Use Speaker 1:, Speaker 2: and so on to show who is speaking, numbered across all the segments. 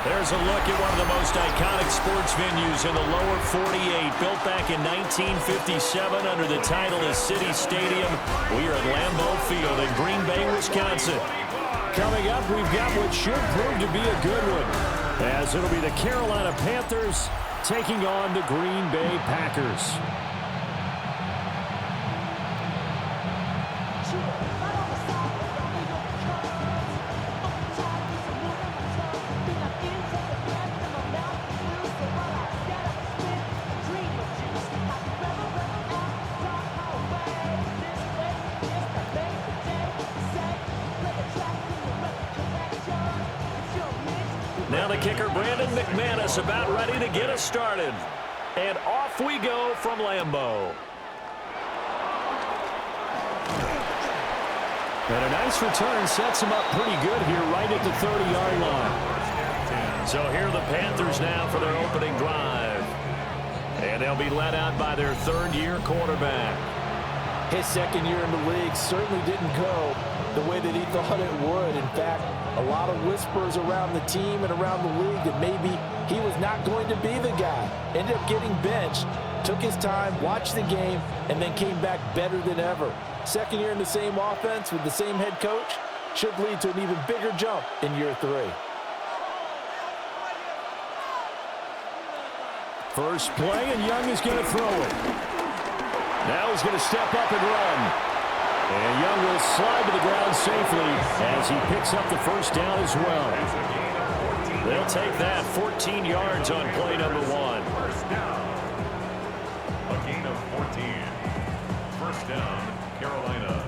Speaker 1: There's a look at one of the most iconic sports venues in the lower 48, built back in 1957 under the title of City Stadium. We are at Lambeau Field in Green Bay, Wisconsin. Coming up, we've got what should prove to be a good one, as it'll be the Carolina Panthers taking on the Green Bay Packers. Now the kicker, Brandon McManus, about ready to get us started. And off we go from Lambeau. And a nice return sets him up pretty good here right at the 30-yard line. So here are the Panthers now for their opening drive. And they'll be led out by their third-year quarterback.
Speaker 2: His second year in the league certainly didn't go the way that he thought it would. In fact, a lot of whispers around the team and around the league that maybe he was not going to be the guy. Ended up getting benched, took his time, watched the game, and then came back better than ever. Second year in the same offense with the same head coach should lead to an even bigger jump in year 3.
Speaker 1: First play, and Young is going to throw it. Now he's going to step up and run. And Young will slide to the ground safely as he picks up the first down as well. They'll take that 14 yards on play number 1.
Speaker 3: First down. A gain of 14. First down, Carolina.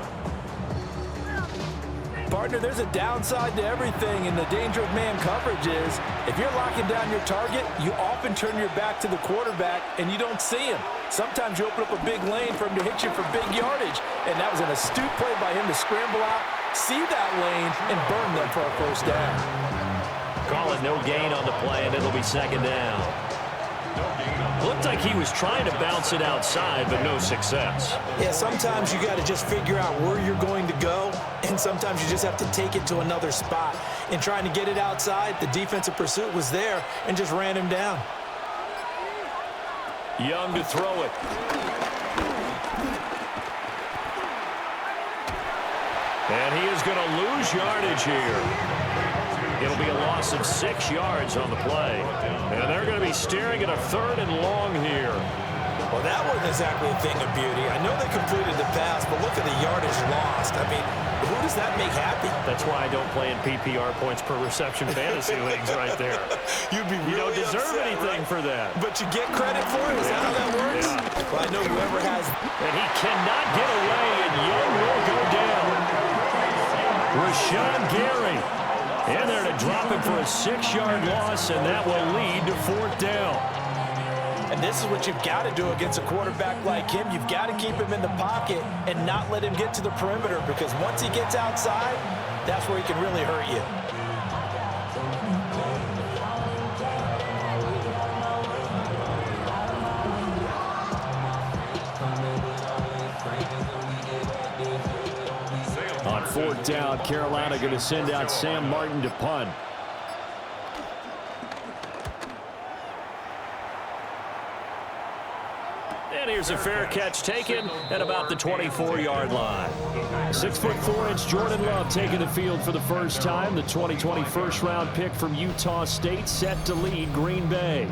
Speaker 2: Partner, there's a downside to everything, and the danger of man coverage is if you're locking down your target, you often turn your back to the quarterback and you don't see him. Sometimes you open up a big lane for him to hit you for big yardage, and that was an astute play by him to scramble out, see that lane, and burn them for a first down.
Speaker 1: Call it no gain on the play, and it'll be second down. Looked like he was trying to bounce it outside, but no success.
Speaker 2: Yeah, sometimes you got to just figure out where you're going to go, and sometimes you just have to take it to another spot. In trying to get it outside, the defensive pursuit was there and just ran him down.
Speaker 1: Young to throw it. And he is going to lose yardage here. It'll be a loss of 6 yards on the play. And they're going to be staring at a 3rd and long here.
Speaker 2: Well, that wasn't exactly a thing of beauty. I know they completed the pass, but look at the yardage lost. I mean, who does that make happy?
Speaker 1: That's why I don't play in PPR points per reception fantasy leagues right there.
Speaker 2: You'd be really
Speaker 1: You don't deserve
Speaker 2: upset,
Speaker 1: anything
Speaker 2: right?
Speaker 1: for that.
Speaker 2: But you get credit for it? Is that how that works?
Speaker 1: Yeah.
Speaker 2: Well, I know whoever has...
Speaker 1: And he cannot get away, and Young will go down. Rashawn Gary in there to drop him for a 6-yard loss, and that will lead to 4th down.
Speaker 2: And this is what you've got to do against a quarterback like him. You've got to keep him in the pocket and not let him get to the perimeter, because once he gets outside, that's where he can really hurt you.
Speaker 1: On 4th down, Carolina going to send out Sam Martin to punt. And here's a fair catch taken at about the 24-yard line. 6'4" Jordan Love taking the field for the first time. The 2020 first-round pick from Utah State set to lead Green Bay.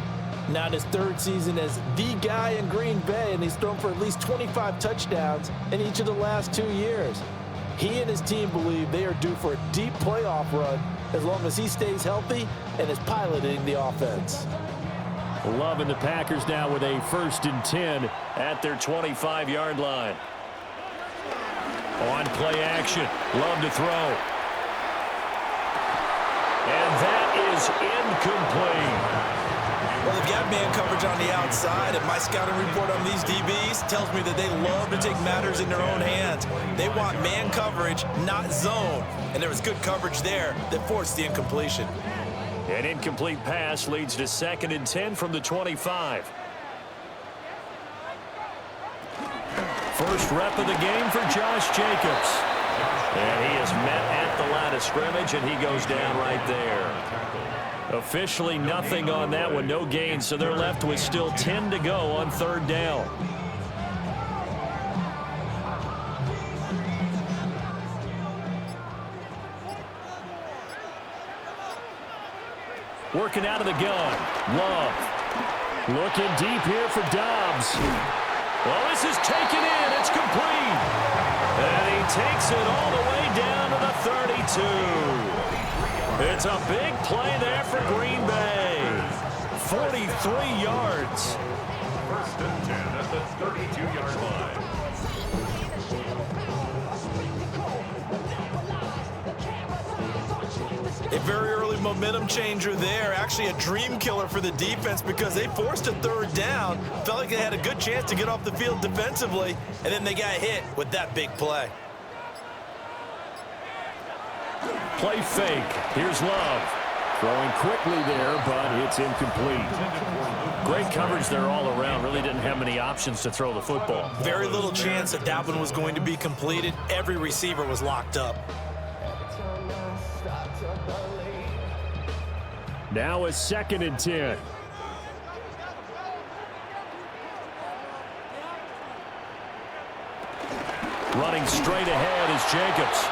Speaker 2: Now in his 3rd season as the guy in Green Bay, and he's thrown for at least 25 touchdowns in each of the last 2 years. He and his team believe they are due for a deep playoff run as long as he stays healthy and is piloting the offense.
Speaker 1: Love and the Packers now with a 1st and 10 at their 25-yard line. On play action, Love to throw. And that is incomplete.
Speaker 2: Well, they've got man coverage on the outside, and my scouting report on these DBs tells me that they love to take matters in their own hands. They want man coverage, not zone. And there was good coverage there that forced the incompletion.
Speaker 1: An incomplete pass leads to 2nd and 10 from the 25. First rep of the game for Josh Jacobs. And he is met at the line of of scrimmage, and he goes down right there. Officially nothing on that one, no gain, so they're left with still 10 to go on third down. Working out of the gun. Love. Looking deep here for Dobbs. Well, this is taken in. It's complete. And he takes it all the way down to the 32. It's a big play there for Green Bay. 43 yards.
Speaker 3: First and 10 at the 32-yard line.
Speaker 4: A very early momentum changer there. Actually a dream killer for the defense because they forced a third down. Felt like they had a good chance to get off the field defensively, and then they got hit with that big play.
Speaker 1: Play fake. Here's Love. Throwing quickly there, but it's incomplete. Great coverage there all around. Really didn't have many options to throw the football.
Speaker 4: Very little chance that that one was going to be completed. Every receiver was locked up.
Speaker 1: Now a 2nd and 10. Running straight ahead is Jacobs.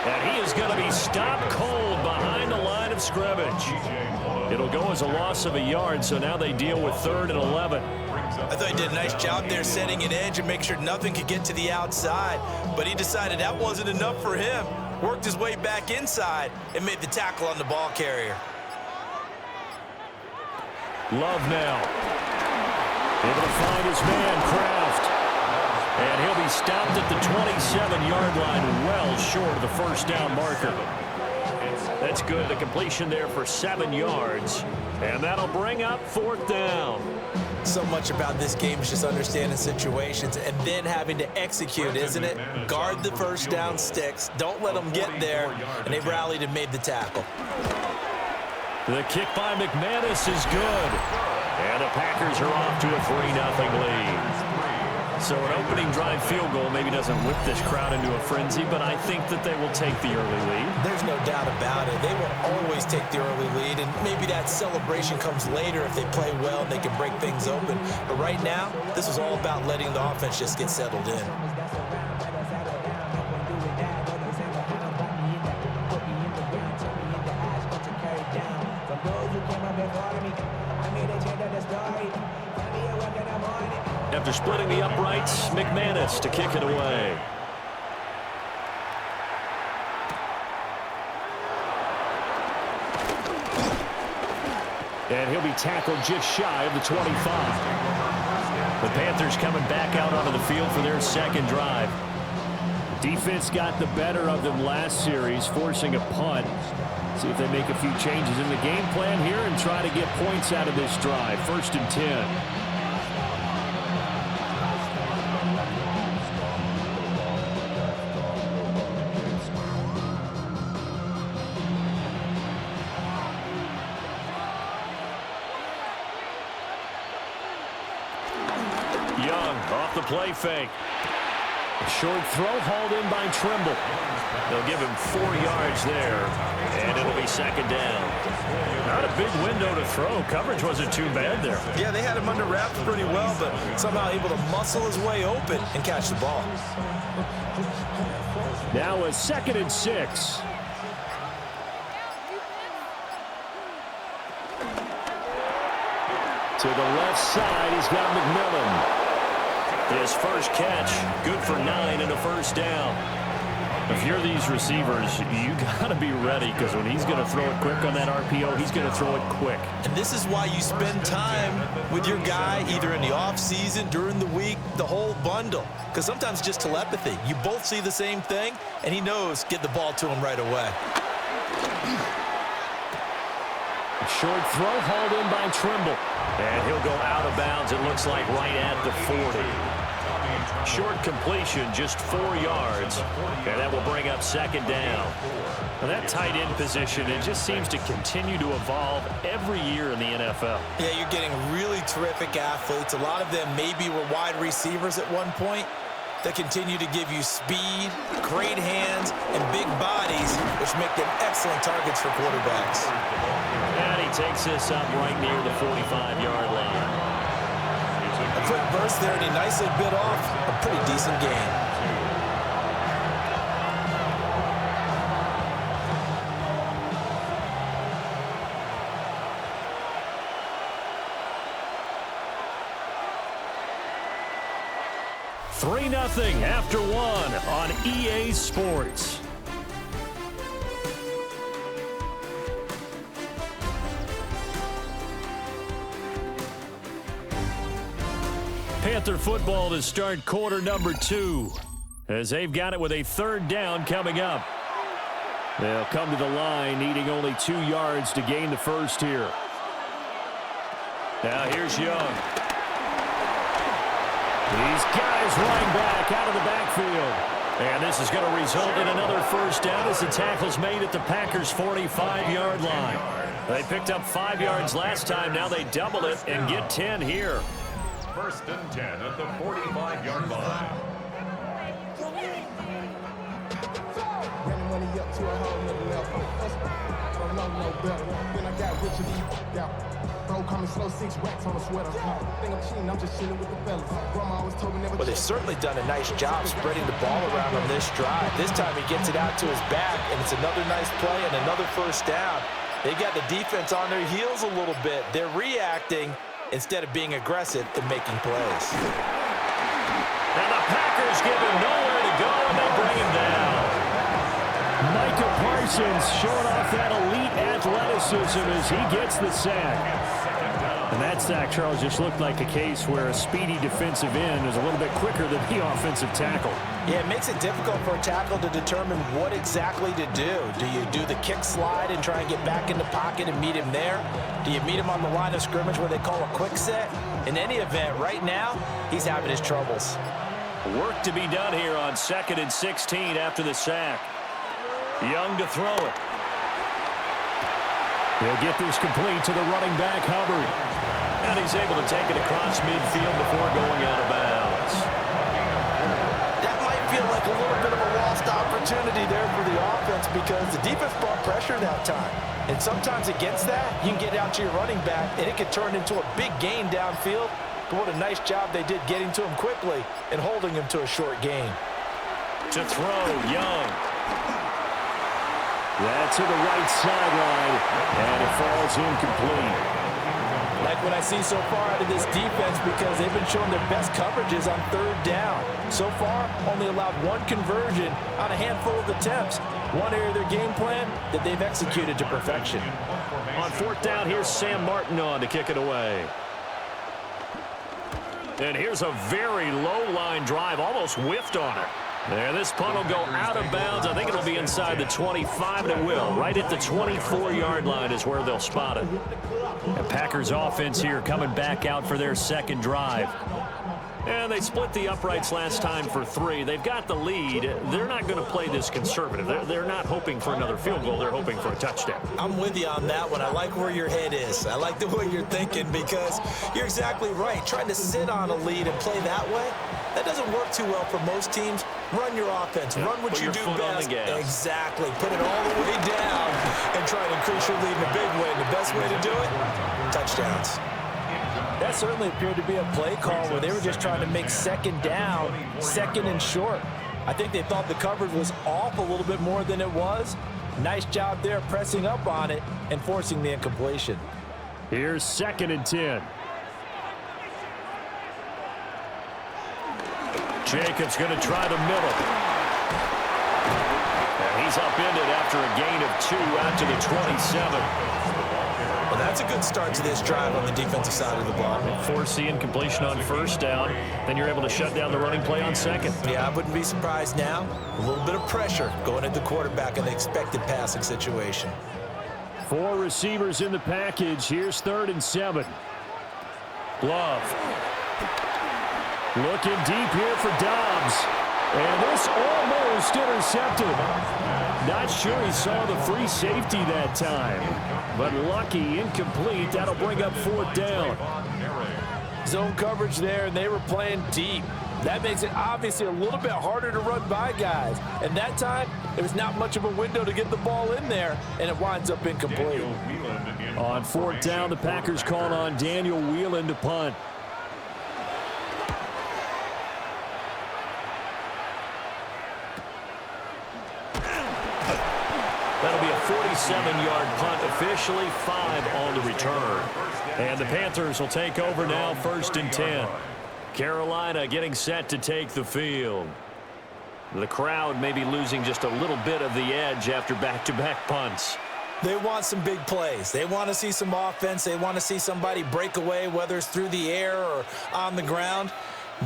Speaker 1: And he is going to be stopped cold behind the line of scrimmage. It'll go as a loss of a yard, so now they deal with 3rd and 11.
Speaker 4: I thought he did a nice job there setting an edge and make sure nothing could get to the outside. But he decided that wasn't enough for him. Worked his way back inside and made the tackle on the ball carrier.
Speaker 1: Love now. Able to find his man, Kraft. And he'll be stopped at the 27-yard line, well short of the first down marker. That's good. The completion there for 7 yards. And that'll bring up 4th down.
Speaker 4: So much about this game is just understanding situations and then having to execute, isn't it? Guard the first down sticks. Don't let them get there. And they rallied and made the tackle.
Speaker 1: The kick by McManus is good. And the Packers are off to a 3-0 lead. So an opening drive field goal maybe doesn't whip this crowd into a frenzy, but I think that they will take the early lead.
Speaker 4: There's no doubt about it. They will always take the early lead, and maybe that celebration comes later if they play well and they can break things open. But right now, this is all about letting the offense just get settled in.
Speaker 1: After splitting the uprights, McManus to kick it away. And he'll be tackled just shy of the 25. The Panthers coming back out onto the field for their 2nd drive. Defense got the better of them last series, forcing a punt. See if they make a few changes in the game plan here and try to get points out of this drive. 1st and 10. Off the play fake. A short throw hauled in by Trimble. They'll give him 4 yards there, and it'll be 2nd down. Not a big window to throw. Coverage wasn't too bad there.
Speaker 4: Yeah, they had him under wraps pretty well, but somehow able to muscle his way open and catch the ball.
Speaker 1: Now a 2nd and 6. To the left side, he's got McMillan. His first catch, good for 9 and a first down. If you're these receivers, you got to be ready because when he's going to throw it quick on that RPO, he's going to throw it quick.
Speaker 4: And this is why you spend time with your guy either in the offseason, during the week, the whole bundle. Because sometimes just telepathy. You both see the same thing, and he knows get the ball to him right away.
Speaker 1: Short throw hauled in by Trimble. And he'll go out of bounds, it looks like, right at the 40. Short completion, just 4 yards. And that will bring up 2nd down. Now that tight end position, it just seems to continue to evolve every year in the NFL.
Speaker 4: Yeah, you're getting really terrific athletes. A lot of them maybe were wide receivers at one point. They continue to give you speed, great hands, and big bodies, which make them excellent targets for quarterbacks.
Speaker 1: And he takes this up right near the 45-yard line.
Speaker 4: A quick burst there, and he nicely bit off a pretty decent gain.
Speaker 1: Nothing after one on EA Sports. Panther football to start quarter number 2 as they've got it with a 3rd down coming up. They'll come to the line needing only 2 yards to gain the first here. Now here's Young. These guys running back out of the backfield. And this is going to result in another first down as the tackle's made at the Packers' 45-yard line. They picked up 5 yards last time. Now they double it and get 10 here.
Speaker 3: 1st and 10 at the 45-yard line.
Speaker 2: Well, they've certainly done a nice job spreading the ball around on this drive. This time he gets it out to his back, and it's another nice play and another first down. They got the defense on their heels a little bit. They're reacting instead of being aggressive and making plays.
Speaker 1: And the Packers give him nowhere to go, and they bring him down. Micah Parsons showing off that elite athleticism as he gets the sack. And that sack, Charles, just looked like a case where a speedy defensive end is a little bit quicker than the offensive tackle.
Speaker 2: Yeah, it makes it difficult for a tackle to determine what exactly to do. Do you do the kick slide and try and get back in the pocket and meet him there? Do you meet him on the line of scrimmage where they call a quick set? In any event, right now, he's having his troubles.
Speaker 1: Work to be done here on 2nd and 16 after the sack. Young to throw it. He'll get this complete to the running back, Hubbard. And he's able to take it across midfield before going out of bounds.
Speaker 2: That might feel like a little bit of a lost opportunity there for the offense because the defense brought pressure that time. And sometimes against that, you can get out to your running back, and it could turn into a big gain downfield. But what a nice job they did getting to him quickly and holding him to a short gain.
Speaker 1: To throw, Young. That's to the right sideline, and it falls incomplete.
Speaker 2: Like what I see so far out of this defense because they've been showing their best coverages on 3rd down. So far, only allowed 1 conversion on a handful of attempts. One area of their game plan that they've executed to perfection.
Speaker 1: On 4th down, here's Sam Martin on to kick it away. And here's a very low-line drive, almost whiffed on it. And this punt will go out of bounds. I think it'll be inside the 25, and it will. Right at the 24-yard line is where they'll spot it. The Packers offense here coming back out for their 2nd drive. And they split the uprights last time for 3. They've got the lead. They're not going to play this conservative. They're not hoping for another field goal. They're hoping for a touchdown.
Speaker 4: I'm with you on that one. I like where your head is. I like the way you're thinking because you're exactly right. Trying to sit on a lead and play that way, that doesn't work too well for most teams. Run your offense. Run what you do best. Exactly. Put it all the way down and try to increase your lead in a big way. And the best way to do it, touchdowns.
Speaker 2: That certainly appeared to be a play call where they were just trying to make 2nd down, 2nd and short. I think they thought the coverage was off a little bit more than it was. Nice job there pressing up on it and forcing the incompletion.
Speaker 1: Here's 2nd and 10. Jacobs going to try the middle. And he's upended after a gain of 2 out to the 27.
Speaker 4: Well, that's a good start to this drive on the defensive side of the ball.
Speaker 1: Force the incompletion on 1st down. Then you're able to shut down the running play on 2nd.
Speaker 4: Yeah, I wouldn't be surprised now. A little bit of pressure going at the quarterback in the expected passing situation.
Speaker 1: 4 receivers in the package. Here's 3rd and 7. Love. Looking deep here for Dobbs. And this almost intercepted. Not sure he saw the free safety that time. But lucky, incomplete. That'll bring up 4th down.
Speaker 2: Zone coverage there, and they were playing deep. That makes it obviously a little bit harder to run by guys. And that time, there was not much of a window to get the ball in there, and it winds up incomplete.
Speaker 1: On fourth down, the Packers called on Daniel Whelan to punt. That'll be a 47-yard punt, officially 5 on the return. And the Panthers will take over now, 1st and 10. Carolina getting set to take the field. The crowd may be losing just a little bit of the edge after back-to-back punts.
Speaker 4: They want some big plays. They want to see some offense. They want to see somebody break away, whether it's through the air or on the ground.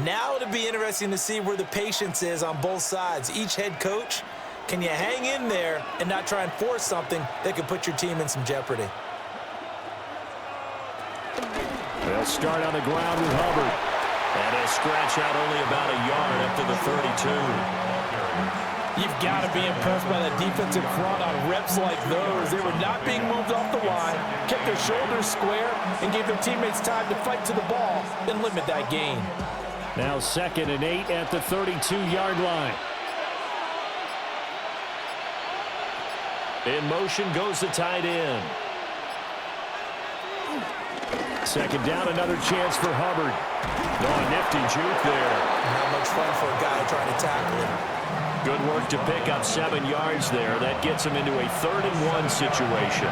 Speaker 4: Now it'll be interesting to see where the patience is on both sides. Each head coach, can you hang in there and not try and force something that could put your team in some jeopardy?
Speaker 1: They'll start on the ground with Hubbard. And he'll scratch out only about a yard up to the 32.
Speaker 2: You've got to be impressed by that defensive front on reps like those. They were not being moved off the line, kept their shoulders square, and gave their teammates time to fight to the ball and limit that gain.
Speaker 1: Now 2nd and 8 at the 32-yard line. In motion goes the tight end. 2nd down, another chance for Hubbard. Oh, nifty juke there.
Speaker 4: Not much fun for a guy trying to tackle him.
Speaker 1: Good work to pick up 7 yards there. That gets him into a 3rd and 1 situation.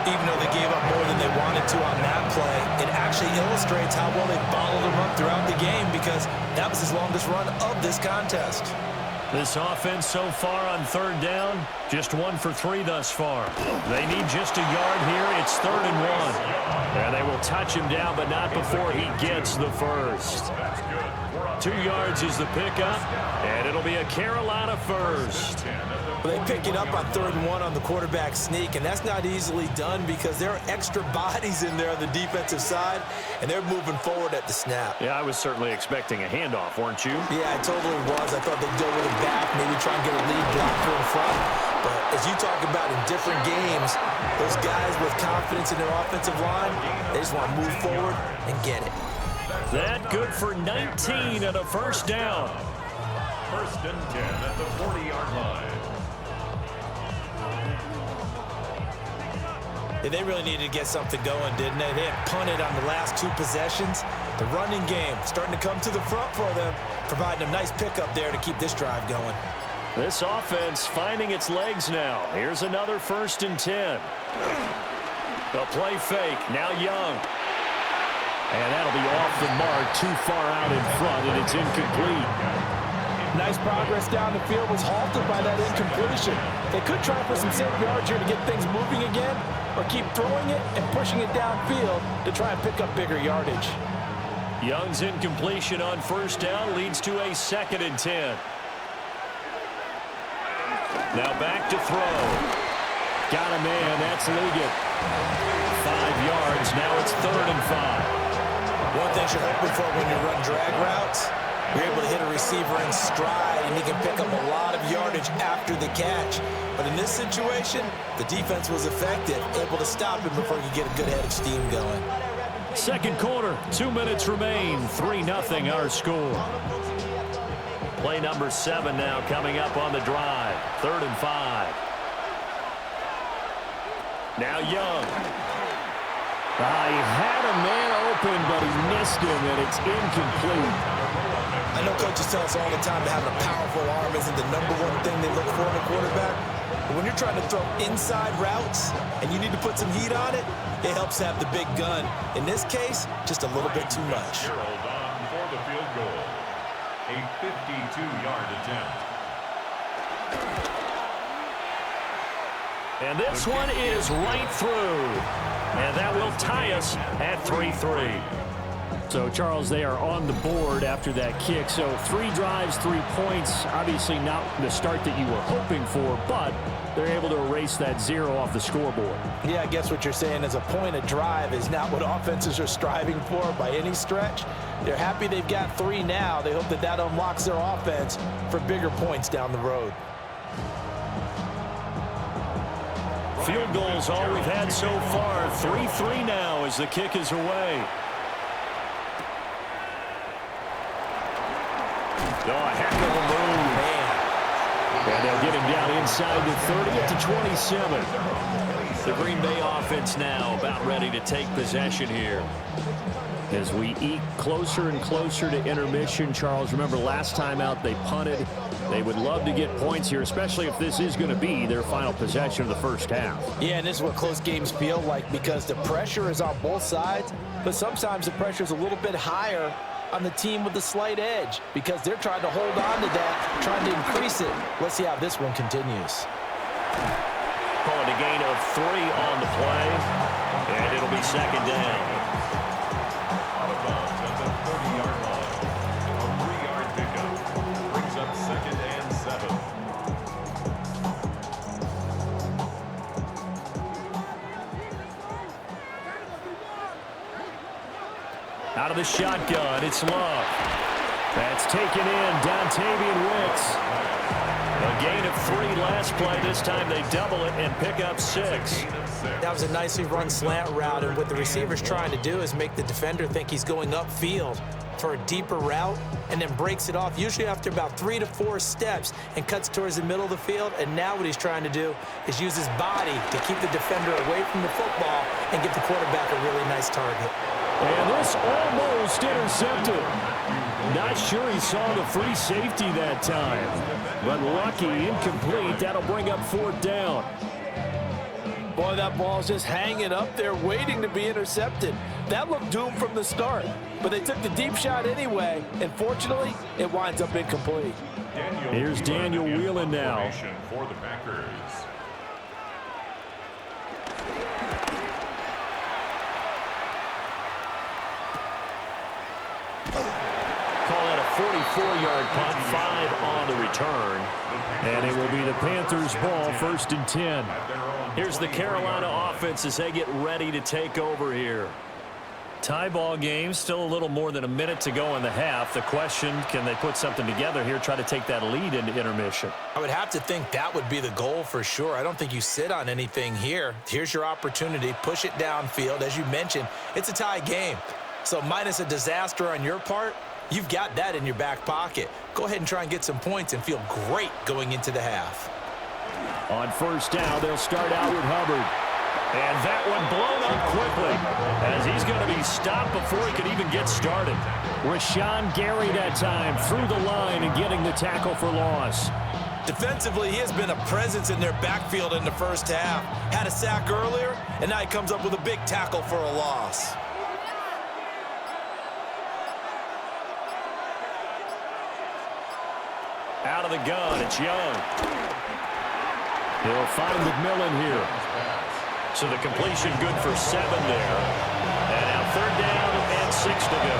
Speaker 4: Even though they gave up more than they wanted to on that play, it actually illustrates how well they bottled him up throughout the game because that was his longest run of this contest.
Speaker 1: This offense so far on 3rd down, just 1 for 3 thus far. They need just a yard here. It's 3rd and 1. And they will touch him down, but not before he gets the first. 2 yards is the pickup, and it'll be a Carolina first.
Speaker 4: Well, they pick it up on 3rd and 1 on the quarterback sneak, and that's not easily done because there are extra bodies in there on the defensive side, and they're moving forward at the snap.
Speaker 1: Yeah, I was certainly expecting a handoff, weren't you?
Speaker 4: Yeah, I totally was. I thought they'd go with it back, maybe try and get a lead blocker in front. But as you talk about in different games, those guys with confidence in their offensive line, they just want to move forward and get it.
Speaker 1: That good for 19 and a 1st down.
Speaker 3: 1st and 10 at the 40-yard line.
Speaker 4: Yeah, they really needed to get something going, didn't they? They had punted on the last 2 possessions. The running game starting to come to the front for them, providing a nice pickup there to keep this drive going.
Speaker 1: This offense finding its legs now. Here's another 1st and 10. The play fake, now Young. And that'll be off the mark, too far out in front, and it's incomplete.
Speaker 2: Nice progress down the field was halted by that incompletion. They could try for some safe yards here to get things moving again, or keep throwing it and pushing it downfield to try and pick up bigger yardage.
Speaker 1: Young's incompletion on 1st down leads to a 2nd and 10. Now back to throw. Got a man, that's Liggett. 5 yards, now it's 3rd and 5.
Speaker 4: One thing you're hoping for when you run drag routes, you're able to hit a receiver in stride, and he can pick up a lot of yardage after the catch. But in this situation, the defense was effective, able to stop him before he could get a good head of steam going.
Speaker 1: 2nd quarter, 2 minutes remain, 3-0 our score. Play number 7 now coming up on the drive, 3rd and 5. Now Young. He had a man open, but he missed him, and it's incomplete.
Speaker 4: I know coaches tell us all the time that having a powerful arm isn't the #1 thing they look for in a quarterback. But when you're trying to throw inside routes and you need to put some heat on it, it helps have the big gun. In this case, just a little bit too much.
Speaker 3: Harold on for the field goal. A 52-yard attempt.
Speaker 1: And this one is right through. And that will tie us at 3-3. So, Charles, they are on the board after that kick. So 3 drives, 3 points. Obviously not the start that you were hoping for, but they're able to erase that 0 off the scoreboard.
Speaker 2: Yeah, I guess what you're saying is a point a drive is not what offenses are striving for by any stretch. They're happy they've got 3 now. They hope that that unlocks their offense for bigger points down the road.
Speaker 1: Field goals all we've had so far. 3-3 now as the kick is away. Oh, a heck of a move.
Speaker 2: Man.
Speaker 1: And they'll get him down inside the 30 at the 27. The Green Bay offense now about ready to take possession here. As we eke closer and closer to intermission, Charles, remember last time out they punted. They would love to get points here, especially if this is going to be their final possession of the first half.
Speaker 2: Yeah, and this is what close games feel like because the pressure is on both sides, but sometimes the pressure is a little bit higher on the team with the slight edge because they're trying to hold on to that, trying to increase it. Let's see how this one continues.
Speaker 1: Calling a gain of 3 on the play, and it'll be second down.
Speaker 3: Out of bounds at the 30-yard line. A 3-yard pickup brings up 2nd and 7.
Speaker 1: Out of the shotgun, it's Love. That's taken in, Dontavian Wicks. A gain of 3 last play. This time they double it and pick up 6.
Speaker 2: That was a nicely run slant route, and what the receiver's trying to do is make the defender think he's going upfield for a deeper route and then breaks it off, usually after about 3 to 4 steps, and cuts towards the middle of the field. And now what he's trying to do is use his body to keep the defender away from the football and give the quarterback a really nice target.
Speaker 1: And this almost intercepted. Not sure he saw the free safety that time. But lucky, incomplete. That'll bring up 4th down.
Speaker 2: Boy, that ball's just hanging up there waiting to be intercepted. That looked doomed from the start, but they took the deep shot anyway, and fortunately, it winds up incomplete.
Speaker 1: Here's Daniel Whelan now.
Speaker 3: For the Packers.
Speaker 1: Call that a 44-yard punt, 5 on the return. And it will be the Panthers' ball, 1st and 10. Here's the Carolina offense as they get ready to take over here. Tie ball game, still a little more than a minute to go in the half. The question, can they put something together here, try to take that lead into intermission?
Speaker 2: I would have to think that would be the goal for sure. I don't think you sit on anything here. Here's your opportunity. Push it downfield. As you mentioned, it's a tie game. So minus a disaster on your part, you've got that in your back pocket. Go ahead and try and get some points and feel great going into the half.
Speaker 1: On 1st down, they'll start out with Hubbard. And that one blown up quickly as he's going to be stopped before he can even get started. Rashawn Gary that time through the line and getting the tackle for loss.
Speaker 2: Defensively, he has been a presence in their backfield in the first half. Had a sack earlier, and now he comes up with a big tackle for a loss.
Speaker 1: Out of the gun, it's Young. He'll find McMillan here. So the completion good for 7 there. And now 3rd down and 6 to go.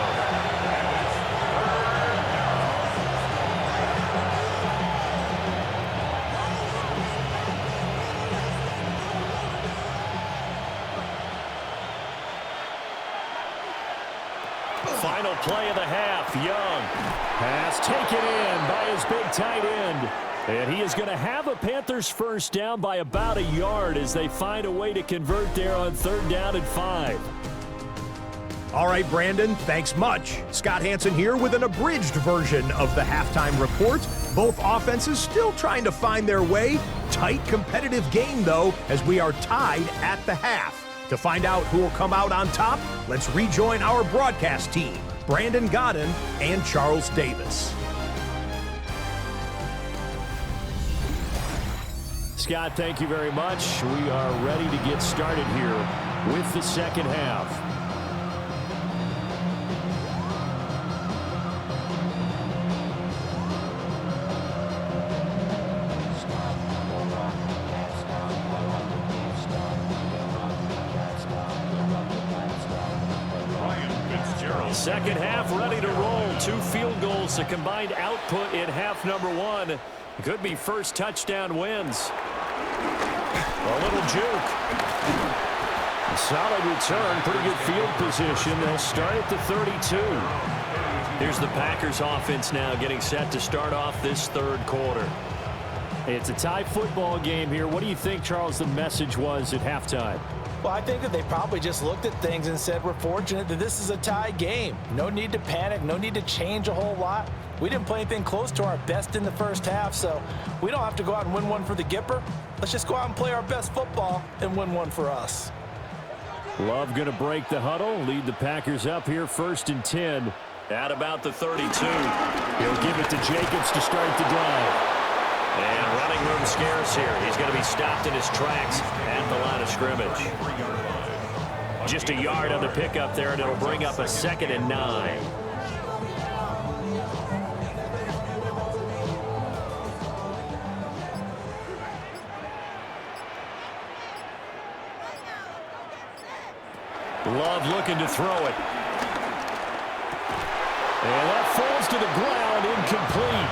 Speaker 1: Final play of the half, Young. Pass taken in by his big tight end. And he is going to have a Panthers 1st down by about a yard as they find a way to convert there on 3rd down and 5.
Speaker 5: All right, Brandon, thanks much. Scott Hansen here with an abridged version of the halftime report. Both offenses still trying to find their way. Tight, competitive game, though, as we are tied at the half. To find out who will come out on top, let's rejoin our broadcast team, Brandon Godden and Charles Davis.
Speaker 1: Scott, thank you very much. We are ready to get started here with the second half. Second half ready to roll. 2 field goals, a combined output in half number 1. Could be first touchdown wins. A little juke. Solid return, pretty good field position. They'll start at the 32. Here's the Packers offense now getting set to start off this 3rd quarter. It's a tie football game here. What do you think, Charles, the message was at halftime?
Speaker 2: Well, I think that they probably just looked at things and said, we're fortunate that this is a tie game. No need to panic, no need to change a whole lot. We didn't play anything close to our best in the first half, so we don't have to go out and win one for the Gipper. Let's just go out and play our best football and win one for us.
Speaker 1: Love going to break the huddle, lead the Packers up here 1st and 10 at about the 32. He'll give it to Jacobs to start the drive. And running room scarce here. He's going to be stopped in his tracks at the line of scrimmage. Just a yard on the pickup there, and it'll bring up a 2nd and 9. Love looking to throw it. And that falls to the ground, incomplete.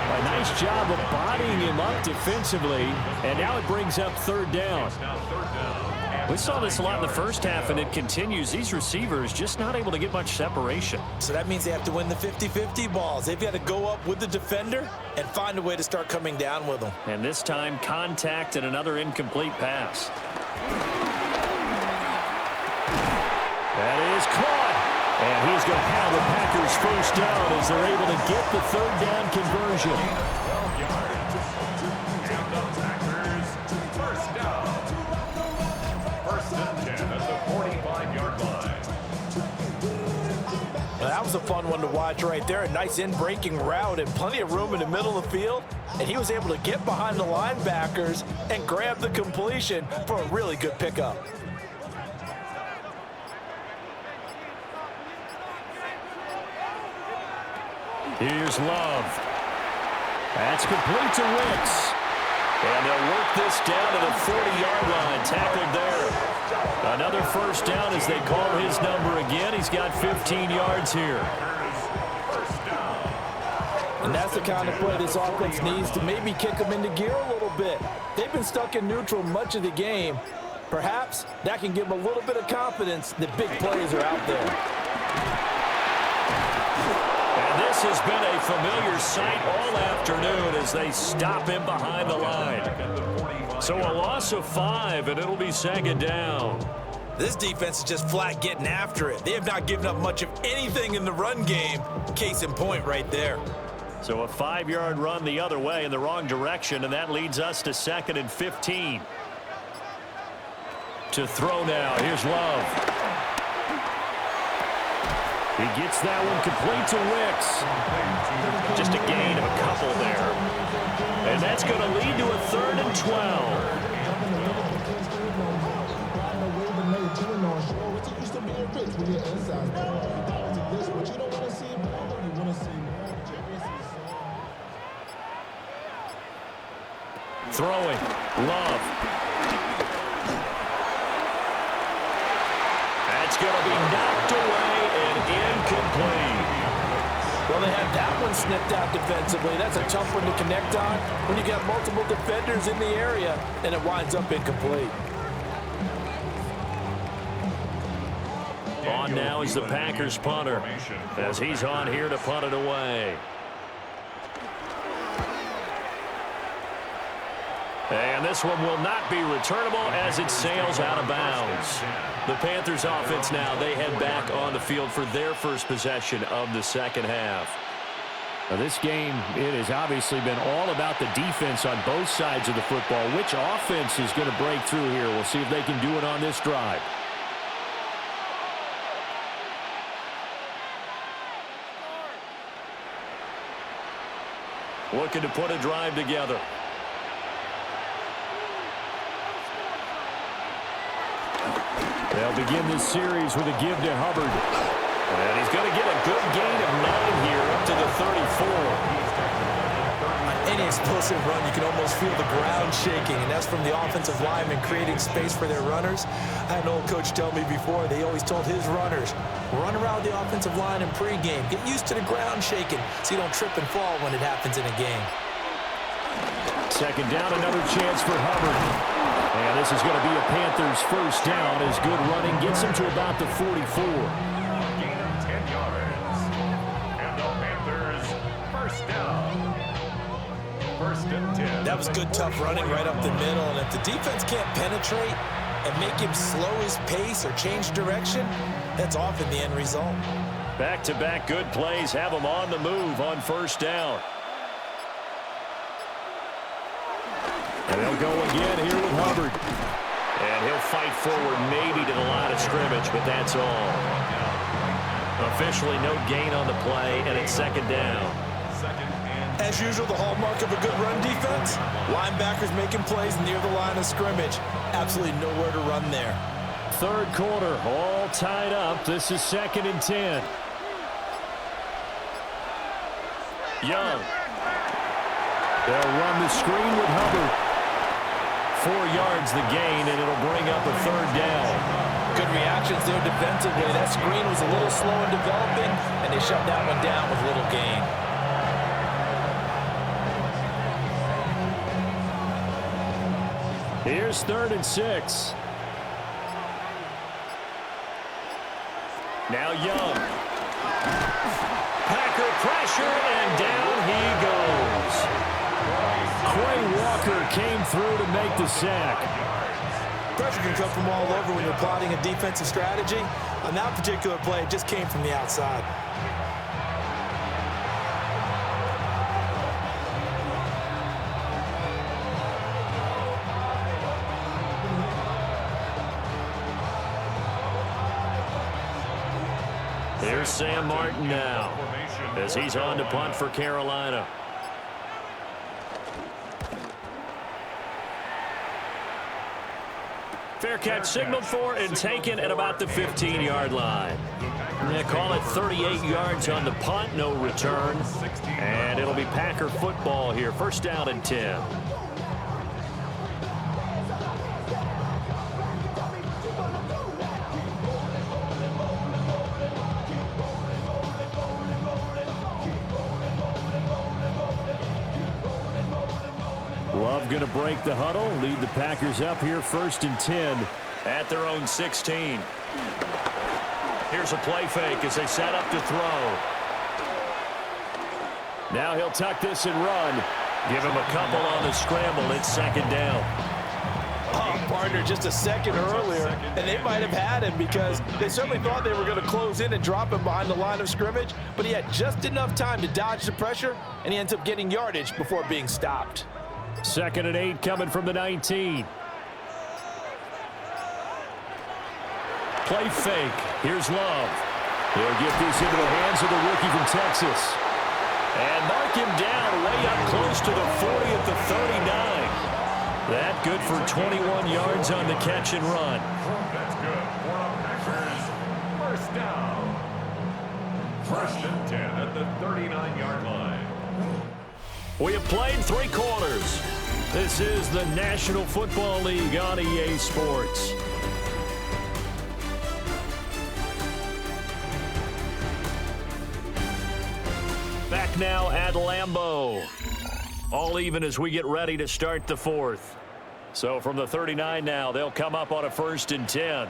Speaker 1: A nice job of bodying him up defensively, and now it brings up 3rd down. We saw this a lot in the first half, and it continues. These receivers just not able to get much separation.
Speaker 4: So that means they have to win the 50-50 balls. They've got to go up with the defender and find a way to start coming down with them.
Speaker 1: And this time, contact and another incomplete pass. That is caught. And he's going to have the Packers 1st down as they're able to get the 3rd down conversion.
Speaker 3: 12 yards. And the Packers 1st down. 1st and 10 at the 45-yard line.
Speaker 2: Well, that was a fun one to watch right there. A nice in-breaking route and plenty of room in the middle of the field. And he was able to get behind the linebackers and grab the completion for a really good pickup.
Speaker 1: Here's Love. That's complete to Wicks. And they'll work this down to the 40-yard line. Tackled there. Another 1st down as they call his number again. He's got 15 yards here.
Speaker 2: And that's the kind of play this offense needs to maybe kick them into gear a little bit. They've been stuck in neutral much of the game. Perhaps that can give them a little bit of confidence that big plays are out there.
Speaker 1: This has been a familiar sight all afternoon as they stop him behind the line. So a loss of 5, and it'll be 2nd down.
Speaker 4: This defense is just flat getting after it. They have not given up much of anything in the run game. Case in point right there.
Speaker 1: So a 5-yard run the other way in the wrong direction, and that leads us to 2nd and 15. To throw now. Here's Love. He gets that one complete to Wicks. Just a gain of a couple there. And that's going to lead to a 3rd and 12. Throwing. Love. That's going to be knocked away and incomplete.
Speaker 2: Well, they had that one snipped out defensively. That's a tough one to connect on when you got multiple defenders in the area, and it winds up incomplete.
Speaker 1: On now is the Packers punter as he's on here to punt it away. And this one will not be returnable as it sails out of bounds. The Panthers offense now, they head back on the field for their first possession of the 2nd half.
Speaker 5: Now this game, it has obviously been all about the defense on both sides of the football. Which offense is going to break through here? We'll see if they can do it on this drive.
Speaker 1: Looking to put a drive together. They'll begin this series with a give to Hubbard. And he's going to get a good gain of 9 here up to the 34.
Speaker 4: On any explosive run, you can almost feel the ground shaking, and that's from the offensive linemen creating space for their runners. I had an old coach tell me before, they always told his runners, run around the offensive line in pregame. Get used to the ground shaking so you don't trip and fall when it happens in a game.
Speaker 1: 2nd down, another chance for Hubbard. And this is going to be a Panthers 1st down as good running gets him to about the 44.
Speaker 3: Gain of 10 yards. And the Panthers 1st down. 1st and 10.
Speaker 4: That was good, tough running right up the middle. And if the defense can't penetrate and make him slow his pace or change direction, that's often the end result.
Speaker 1: Back-to-back good plays have them on the move on first down. And they'll go again here with Hubbard. And he'll fight forward maybe to the line of scrimmage, but that's all. Officially no gain on the play, and it's second down.
Speaker 4: As usual, the hallmark of a good run defense, linebackers making plays near the line of scrimmage. Absolutely nowhere to run there.
Speaker 1: Third quarter, all tied up. This is 2nd and 10. Young. They'll run the screen with Hubbard. 4 yards the gain, and it'll bring up a third down.
Speaker 2: Good reactions there defensively. That screen was a little slow in developing, and they shut that one down with little gain.
Speaker 1: Here's 3rd and 6. Now Young. Packer pressure, and down he goes. Quay Walker came through to make the sack.
Speaker 4: Pressure can come from all over when you're plotting a defensive strategy. On that particular play, it just came from the outside.
Speaker 1: Here's Sam Martin now as he's on to punt for Carolina. Fair catch signaled for and taken at about the 15-yard line. They call it 38 yards on the punt, no return. And it'll be Packer football here. First down and 10. Love going to break the huddle, lead the Packers up here 1st and 10 at their own 16. Here's a play fake as they set up to throw. Now he'll tuck this and run. Give him a couple on the scramble. It's 2nd down.
Speaker 2: Oh, partner, just a second earlier, and they might have had him because they certainly thought they were going to close in and drop him behind the line of scrimmage, but he had just enough time to dodge the pressure, and he ends up getting yardage before being stopped.
Speaker 1: 2nd and 8 coming from the 19. Play fake. Here's Love. He'll get this into the hands of the rookie from Texas. And mark him down way up close to the 40 at the 39. That good for 21 yards on the catch and run.
Speaker 3: That's good for the Packers. First down. 1st and 10 at the 39-yard line.
Speaker 1: We have played 3 quarters. This is the National Football League on EA Sports. Back now at Lambeau. All even as we get ready to start the 4th. So from the 39 now, they'll come up on a 1st and 10.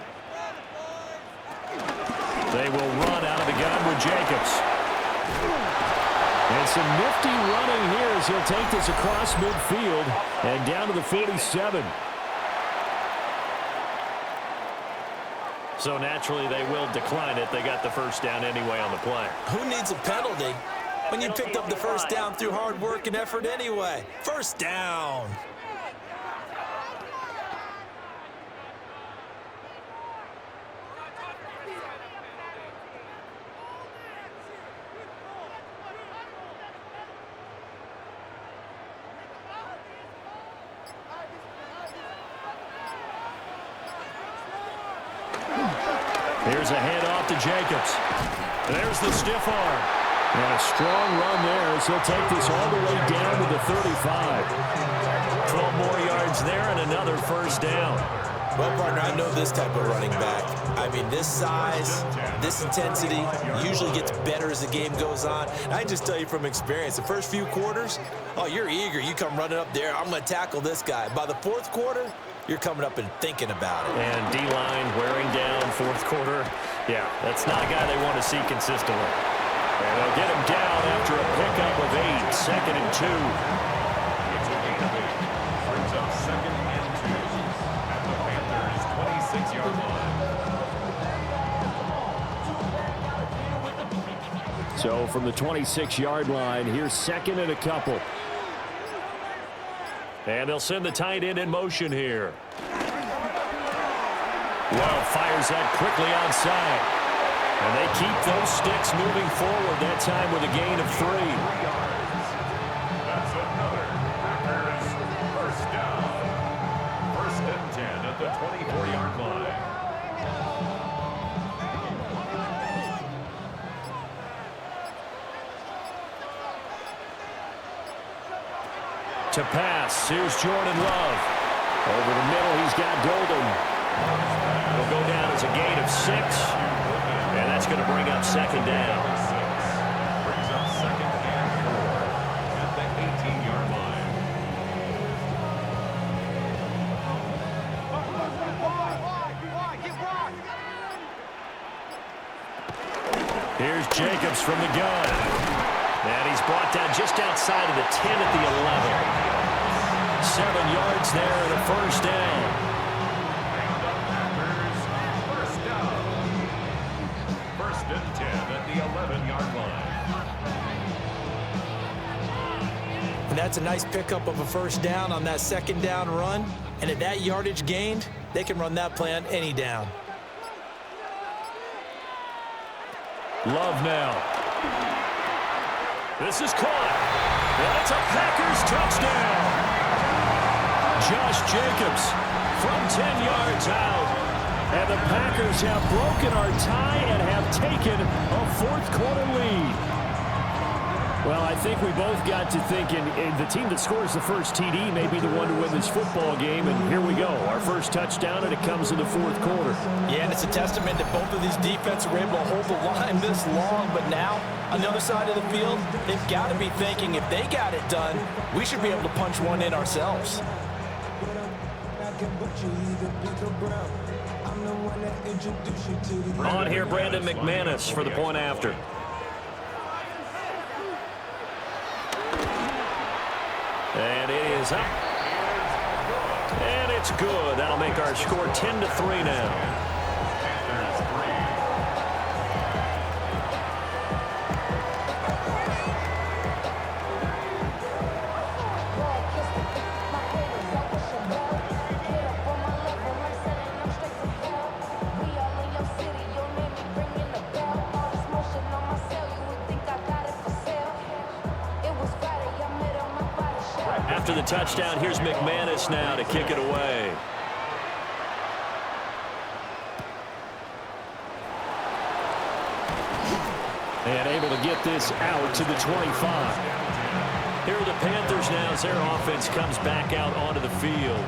Speaker 1: They will run out of the gun with Jacobs. And some nifty running here as he'll take this across midfield and down to the 47. So naturally they will decline it. They got the first down anyway on the play.
Speaker 4: Who needs a penalty when you picked up the first down through hard work and effort anyway? First down.
Speaker 1: Here's a handoff to Jacobs. There's the stiff arm. And a strong run there as he'll take this all the way down to the 35. 12 more yards there and another first down.
Speaker 4: Well, partner, I know this type of running back. I mean, this size, this intensity usually gets better as the game goes on. And I just tell you from experience, the first few quarters, oh, you're eager. You come running up there. I'm going to tackle this guy. By the 4th quarter, you're coming up and thinking about it.
Speaker 1: And D-line wearing down 4th quarter. Yeah, that's not a guy they want to see consistently. And they'll get him down after a pickup of 8, 2nd and 2.
Speaker 3: It's a gain of 8. Brings up 2nd and 2 at the Panthers' 26-yard line.
Speaker 1: So from the 26-yard line, here's second and a couple. And they'll send the tight end in motion here. Love fires that quickly outside. And they keep those sticks moving forward, that time with a gain of 3.
Speaker 3: That's another Packers first down. First and 10 at the 24-yard line.
Speaker 1: To pass, here's Jordan Love. Over the middle, he's got Golden. He'll go down as a gain of 6. And that's going to bring up second down.
Speaker 3: Brings up second and 4 at the 18-yard line.
Speaker 1: Here's Jacobs from the gun. And he's brought down just outside of the 10 at the 11. 7 yards there and a first down.
Speaker 3: And the Packers first down. First and 10 at the 11-yard line.
Speaker 4: And that's a nice pickup of a first down on that second down run. And at that yardage gained, they can run that play on any down.
Speaker 1: Love now. This is caught. And it's a Packers touchdown. Josh Jacobs from 10 yards out. And the Packers have broken our tie and have taken a fourth-quarter lead. Well, I think we both got to thinking the team that scores the first TD may be the one to win this football game. And here we go, our first touchdown, and it comes in the fourth quarter.
Speaker 4: Yeah, and it's a testament that both of these defenses were able to hold the line this long. But now, on the other side of the field, they've got to be thinking if they got it done, we should be able to punch one in ourselves.
Speaker 1: On here, Brandon McManus for the point after. And it is up. And it's good. That'll make our score 10-3 now. After the touchdown, here's McManus now to kick it away. And able to get this out to the 25. Here are the Panthers now as their offense comes back out onto the field.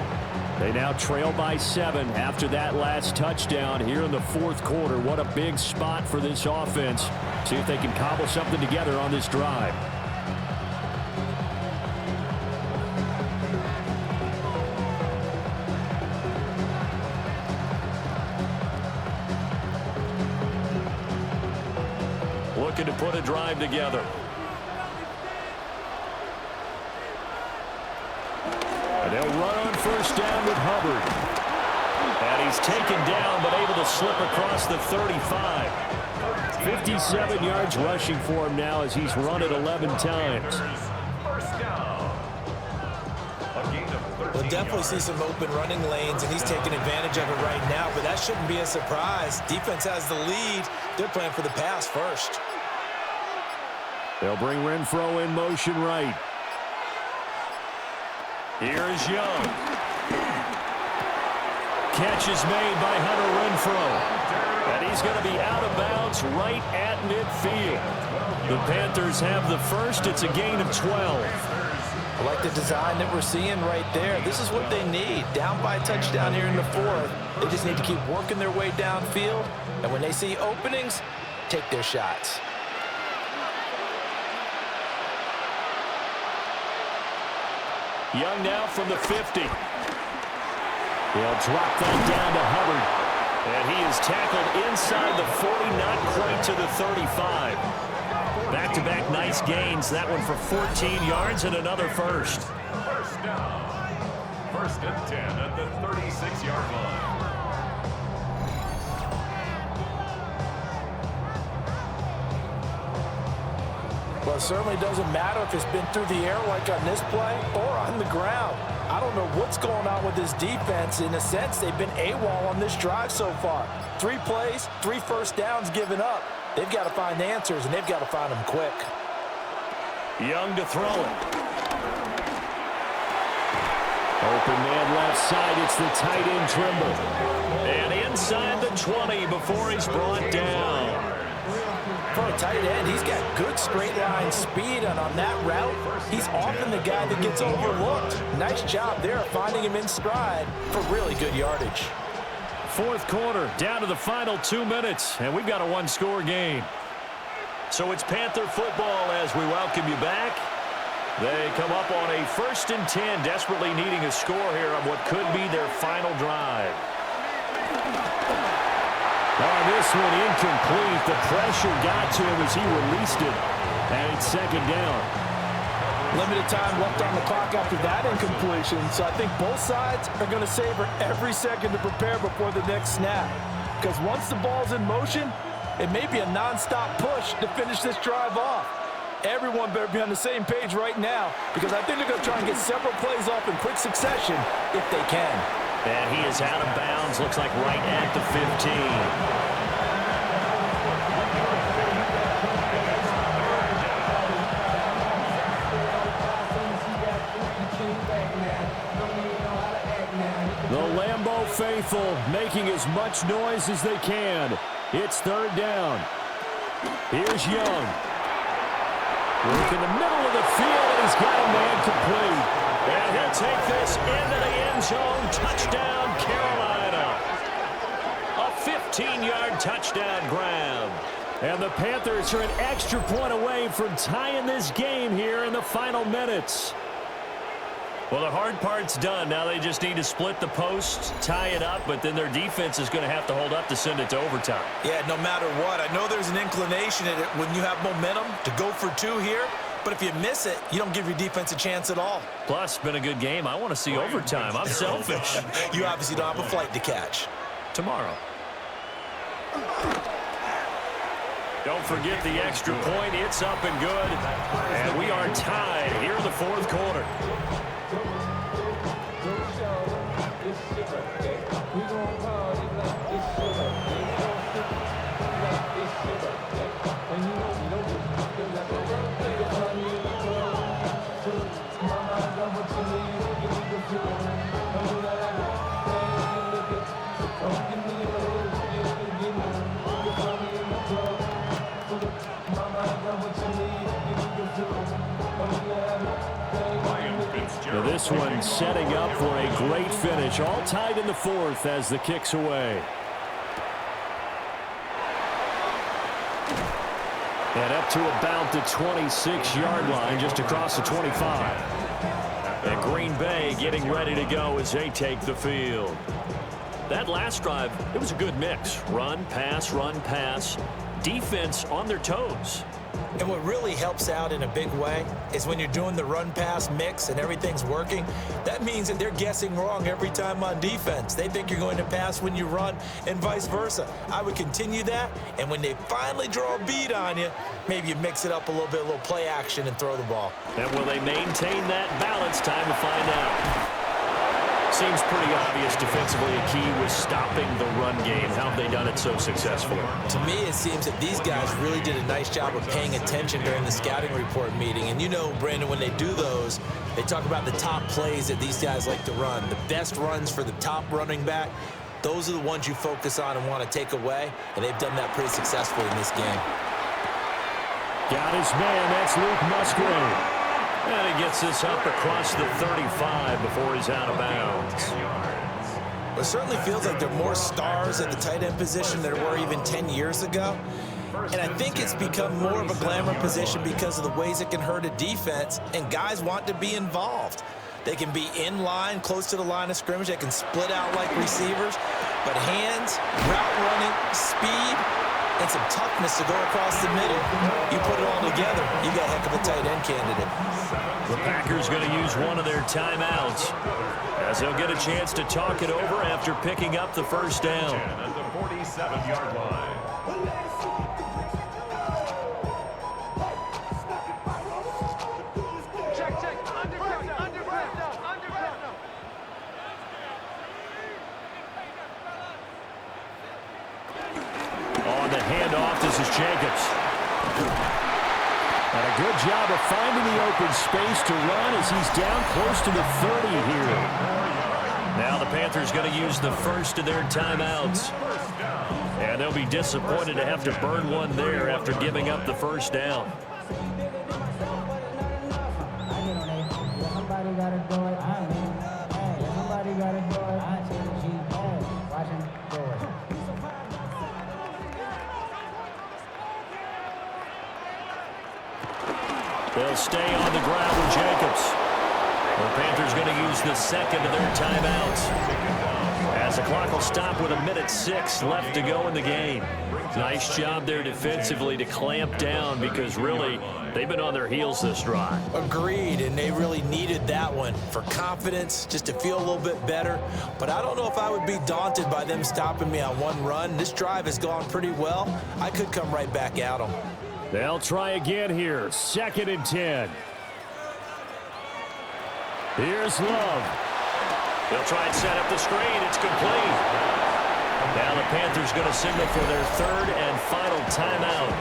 Speaker 1: They now trail by 7 after that last touchdown here in the fourth quarter. What a big spot for this offense. See if they can cobble something together on this drive. Looking to put a drive together. And they'll run on first down with Hubbard. And he's taken down but able to slip across the 35. 57 yards rushing for him now as he's run it 11 times.
Speaker 4: We'll definitely see some open running lanes, and he's taking advantage of it right now, but that shouldn't be a surprise. Defense has the lead. They're playing for the pass first.
Speaker 1: They'll bring Renfro in motion right. Here is Young. Catch is made by Hunter Renfro. And he's going to be out of bounds right at midfield. The Panthers have the first. It's a gain of 12.
Speaker 2: I like the design that we're seeing right there. This is what they need. Down by a touchdown here in the fourth. They just need to keep working their way downfield. And when they see openings, take their shots.
Speaker 1: Young now from the 50. He'll drop that down to Hubbard. And he is tackled inside the 40, not quite to the 35. Back-to-back nice gains. That one for 14 yards and another first.
Speaker 3: First down. First and 10 at the 36-yard line.
Speaker 2: it certainly doesn't matter if it's been through the air like on this play or on the ground. I don't know what's going on with this defense. In a sense, they've been AWOL on this drive so far. 3 plays, 3 first downs given up. They've got to find answers, and they've got to find them quick.
Speaker 1: Young to throw it. Open man left side. It's the tight end Trimble. And inside the 20 before he's brought down.
Speaker 2: For a tight end, he's got good straight line speed, and on that route, he's often the guy that gets overlooked. Nice job there finding him in stride for really good yardage.
Speaker 1: Fourth quarter, down to the final 2 minutes, and we've got a 1-score game. So it's Panther football as we welcome you back. They come up on a 1st and 10, desperately needing a score here on what could be their final drive. This one incomplete. The pressure got to him as he released it. And it's 2nd down.
Speaker 2: Limited time left on the clock after that incompletion, so I think both sides are going to savor every second to prepare before the next snap. Because once the ball's in motion, it may be a nonstop push to finish this drive off. Everyone better be on the same page right now, because I think they're going to try and get several plays off in quick succession if they can.
Speaker 1: And he is out of bounds, looks like right at the 15. The Lambeau faithful making as much noise as they can. It's 3rd down. Here's Young. Work in the middle of the field, and he's got a man complete. And he'll take this into the end zone. Touchdown, Carolina. A 15-yard touchdown grab. And the Panthers are an extra point away from tying this game here in the final minutes. Well, the hard part's done. Now they just need to split the posts, tie it up, but then their defense is going to have to hold up to send it to overtime.
Speaker 4: Yeah, no matter what. I know there's an inclination in it when you have momentum to go for 2 here, but if you miss it, you don't give your defense a chance at all.
Speaker 1: Plus, it's been a good game. I want to see overtime. I'm selfish.
Speaker 4: You obviously don't have a flight to catch.
Speaker 1: Tomorrow. Don't forget the extra point. It's up and good. And we are tied here in the 4th quarter. Now this one setting up for a great finish. All tied in the 4th as the kick's away. And up to about the 26-yard line, just across the 25. And Green Bay getting ready to go as they take the field. That last drive, it was a good mix. Run, pass, defense on their toes.
Speaker 4: And what really helps out in a big way is when you're doing the run-pass mix and everything's working, that means that they're guessing wrong every time on defense. They think you're going to pass when you run and vice versa. I would continue that, and when they finally draw a beat on you, maybe you mix it up a little bit, play action and throw the ball.
Speaker 1: And will they maintain that balance? Time to find out. Seems pretty obvious defensively a key was stopping the run game. How have they done it so successfully?
Speaker 4: To me, it seems that these guys really did a nice job of paying attention during the scouting report meeting. And you know, Brandon, when they do those, they talk about the top plays that these guys like to run. The best runs for the top running back, those are the ones you focus on and want to take away. And they've done that pretty successfully in this game.
Speaker 1: Got his man. That's Luke Musgrave. And he gets this up across the 35 before he's out of bounds.
Speaker 4: It certainly feels like there are more stars at the tight end position than there were even 10 years ago. And I think it's become more of a glamour position because of the ways it can hurt a defense, and guys want to be involved. They can be in line, close to the line of scrimmage. They can split out like receivers. But hands, route running, speed, and some toughness to go across the middle. You put it all together, you got a heck of a tight end candidate.
Speaker 1: The Packers going to use one of their timeouts as they'll get a chance to talk it over after picking up the first down.
Speaker 3: At the 47-yard line.
Speaker 1: handoff. This is Jacobs. And a good job of finding the open space to run as he's down close to the 30 here. Now the Panthers going to use the first of their timeouts. And they'll be disappointed to have to burn one there after giving up the first down. They'll stay on the ground with Jacobs. The Panthers going to use the second of their timeouts. As the clock will stop with 1:06 left to go in the game. Nice job there defensively to clamp down because really they've been on their heels this drive.
Speaker 4: Agreed, and they really needed that one for confidence, just to feel a little bit better. But I don't know if I would be daunted by them stopping me on one run. This drive has gone pretty well. I could come right back at them.
Speaker 1: They'll try again here. 2nd and 10. Here's Love. They'll try and set up the screen. It's complete. Now the Panthers going to signal for their 3rd and final timeout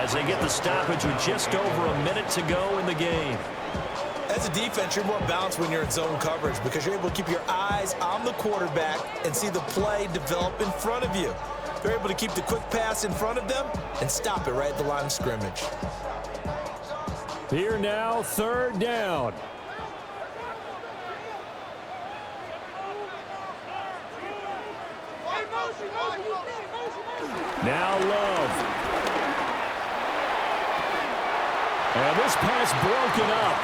Speaker 1: as they get the stoppage with just over a minute to go in the game.
Speaker 4: As a defense, you're more balanced when you're in zone coverage because you're able to keep your eyes on the quarterback and see the play develop in front of you. They're able to keep the quick pass in front of them and stop it right at the line of scrimmage.
Speaker 1: Here now, 3rd down. Now Love. And this pass broken up.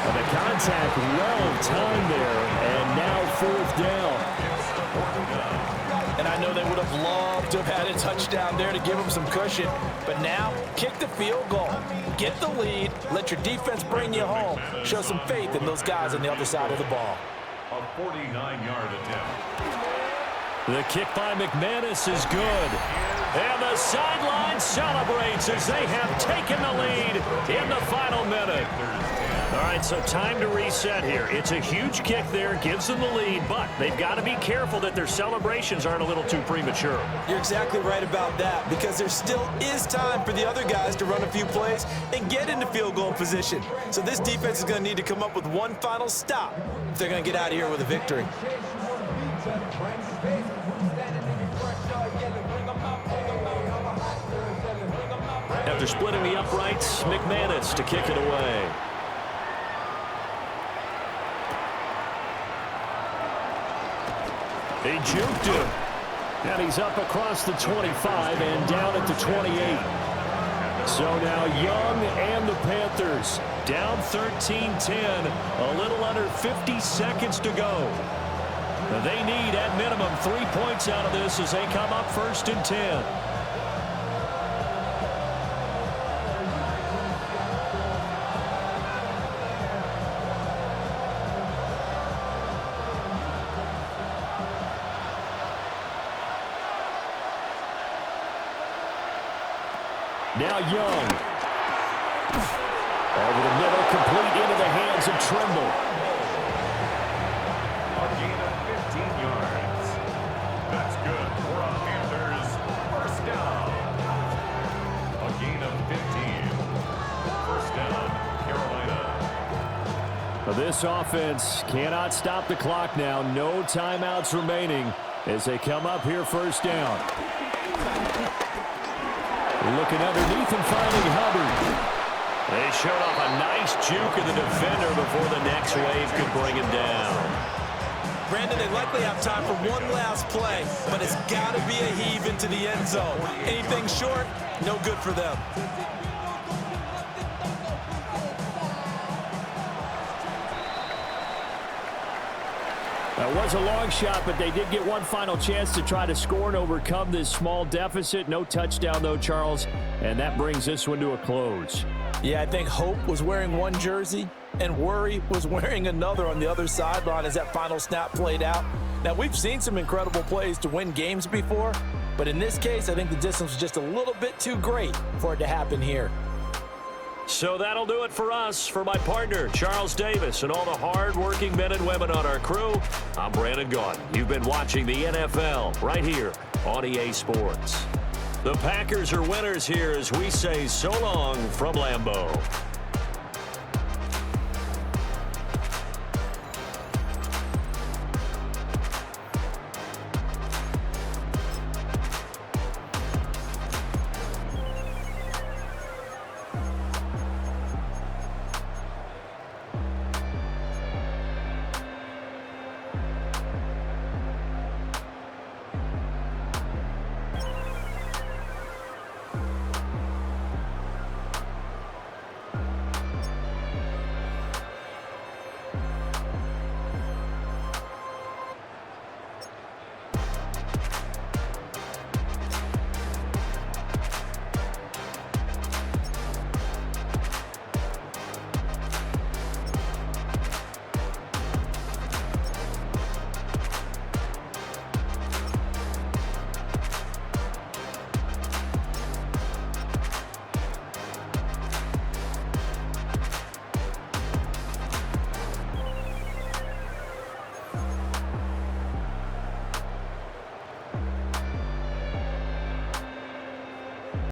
Speaker 1: And the contact well timed there. And now 4th down.
Speaker 2: And I know they would have loved to have had a touchdown there to give them some cushion. But now, kick the field goal. Get the lead. Let your defense bring you home. Show some faith in those guys on the other side of the ball.
Speaker 3: A 49-yard attempt.
Speaker 1: The kick by McManus is good. And the sideline celebrates as they have taken the lead in the final minute. All right, so time to reset here. It's a huge kick there, gives them the lead, but they've got to be careful that their celebrations aren't a little too premature.
Speaker 4: You're exactly right about that because there still is time for the other guys to run a few plays and get into field goal position. So this defense is going to need to come up with one final stop if they're going to get out of here with a victory.
Speaker 1: After splitting the uprights, McManus to kick it away. He juked him. And he's up across the 25 and down at the 28. So now Young and the Panthers down 13-10. A little under 50 seconds to go. They need, at minimum, 3 points out of this as they come up 1st and 10. Now Young. Over the middle, complete into the hands of Trimble.
Speaker 3: A gain of 15 yards. That's good for a Panthers 1st down. A gain of 15. 1st down, Carolina.
Speaker 1: This offense cannot stop the clock now. No timeouts remaining as they come up here 1st down. Looking underneath and finding Hubbard. They showed off a nice juke of the defender before the next wave could bring him down.
Speaker 4: Brandon, they likely have time for one last play, but it's got to be a heave into the end zone. Anything short, no good for them.
Speaker 1: That was a long shot, but they did get one final chance to try to score and overcome this small deficit. No touchdown, though, Charles, and that brings this one to a close.
Speaker 2: Yeah, I think Hope was wearing one jersey and Worry was wearing another on the other sideline as that final snap played out. Now, we've seen some incredible plays to win games before, but in this case, I think the distance was just a little bit too great for it to happen here.
Speaker 1: So that'll do it for us. For my partner, Charles Davis, and all the hard-working men and women on our crew, I'm Brandon Gaudin. You've been watching the NFL right here on EA Sports. The Packers are winners here as we say so long from Lambeau.